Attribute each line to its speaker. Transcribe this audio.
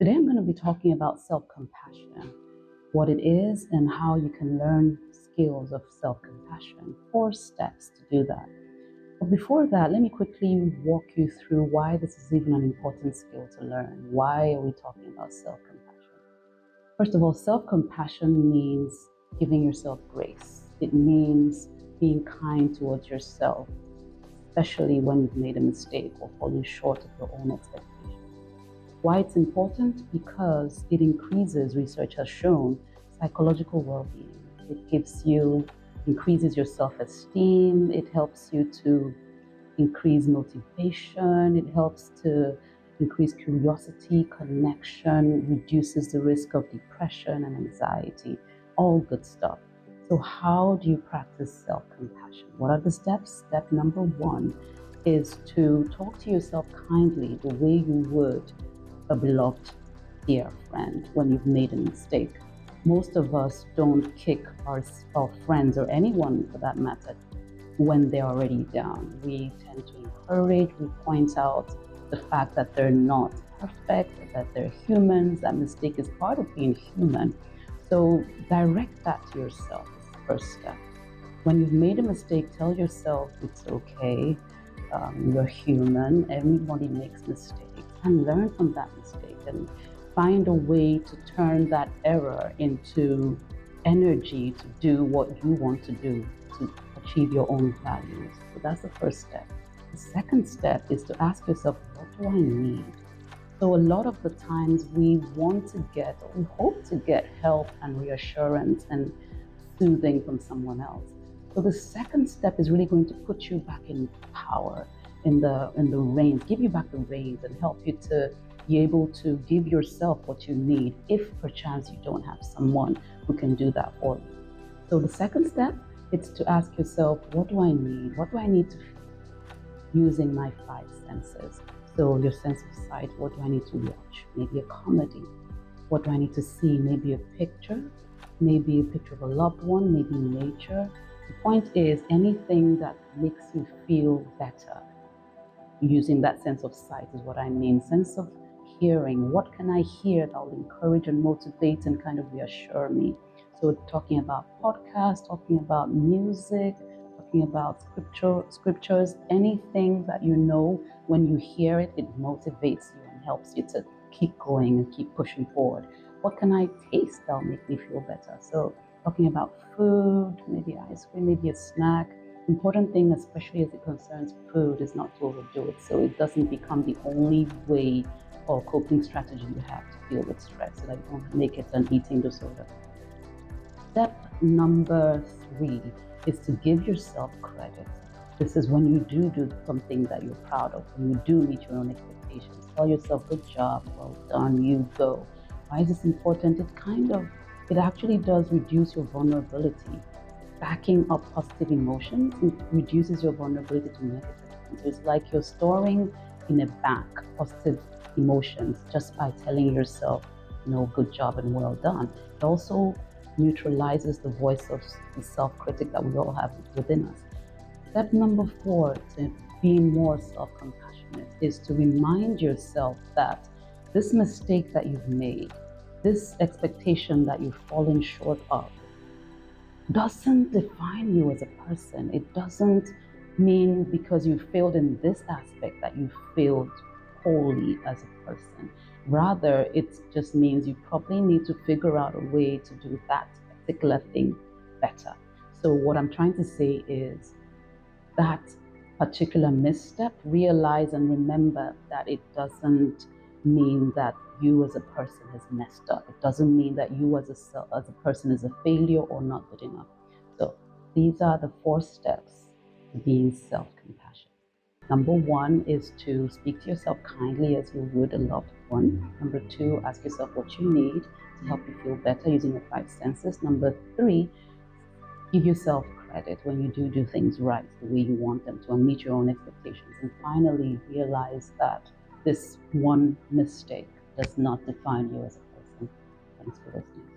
Speaker 1: Today I'm going to be talking about self-compassion, what it is and how you can learn skills of self-compassion. 4 steps to do that. But before that, let me quickly walk you through why this is even an important skill to learn. Why are we talking about self-compassion? First of all, self-compassion means giving yourself grace. It means being kind towards yourself, especially when you've made a mistake or fallen short of your own expectations. Why it's important? Because it increases, research has shown, psychological well-being. It increases your self-esteem. It helps you to increase motivation. It helps to increase curiosity, connection, reduces the risk of depression and anxiety. All good stuff. So how do you practice self-compassion? What are the steps? Step number 1 is to talk to yourself kindly the way you would a beloved dear friend when you've made a mistake. Most of us don't kick our friends or anyone for that matter when they're already down. We tend to encourage, we point out the fact that they're not perfect, that they're humans, that mistake is part of being human. So direct that to yourself is the first step. When you've made a mistake, tell yourself it's okay. You're human, everybody makes mistakes, and learn from that mistake and find a way to turn that error into energy to do what you want to do to achieve your own values. So that's the first step. The second step is to ask yourself, what do I need? So a lot of the times we want to get, or we hope to get help and reassurance and soothing from someone else. So the second step is really going to put you back in power, in the reins, give you back the reins and help you to be able to give yourself what you need if perchance you don't have someone who can do that for you. So the second step is to ask yourself, what do I need? What do I need to feel? Using my 5 senses. So your sense of sight, what do I need to watch? Maybe a comedy. What do I need to see? Maybe a picture of a loved one, maybe nature. The point is anything that makes you feel better. Using that sense of sight is what I mean. Sense of hearing. What can I hear that will encourage and motivate and kind of reassure me? So talking about podcasts, talking about music, talking about scriptures, anything that you know when you hear it, it motivates you and helps you to keep going and keep pushing forward. What can I taste that'll make me feel better? So talking about food, maybe ice cream, maybe a snack. Important thing, especially as it concerns food, is not to overdo it. So it doesn't become the only way or coping strategy you have to deal with stress, so that you don't make it an eating disorder. Step number 3 is to give yourself credit. This is when you do something that you're proud of, when you do meet your own expectations. Tell yourself, good job, well done, you go. Why is this important? It actually does reduce your vulnerability. Backing up positive emotions, it reduces your vulnerability to negative ones. So it's like you're storing in a bank positive emotions just by telling yourself, good job and well done. It also neutralizes the voice of the self-critic that we all have within us. Step number 4 to being more self-compassionate is to remind yourself that this mistake that you've made, this expectation that you've fallen short of, doesn't define you as a person. It doesn't mean because you failed in this aspect that you failed wholly as a person. Rather, it just means you probably need to figure out a way to do that particular thing better. So what I'm trying to say is that particular misstep, realize and remember that it doesn't mean that you as a person has messed up. It doesn't mean that you as a person is a failure or not good enough. So these are the 4 steps to being self-compassionate. Number 1 is to speak to yourself kindly as you would a loved one. Number 2, ask yourself what you need to help you feel better using your 5 senses. Number 3, give yourself credit when you do things right the way you want them to and meet your own expectations. And finally, realize that this one mistake does not define you as a person. Thanks for listening.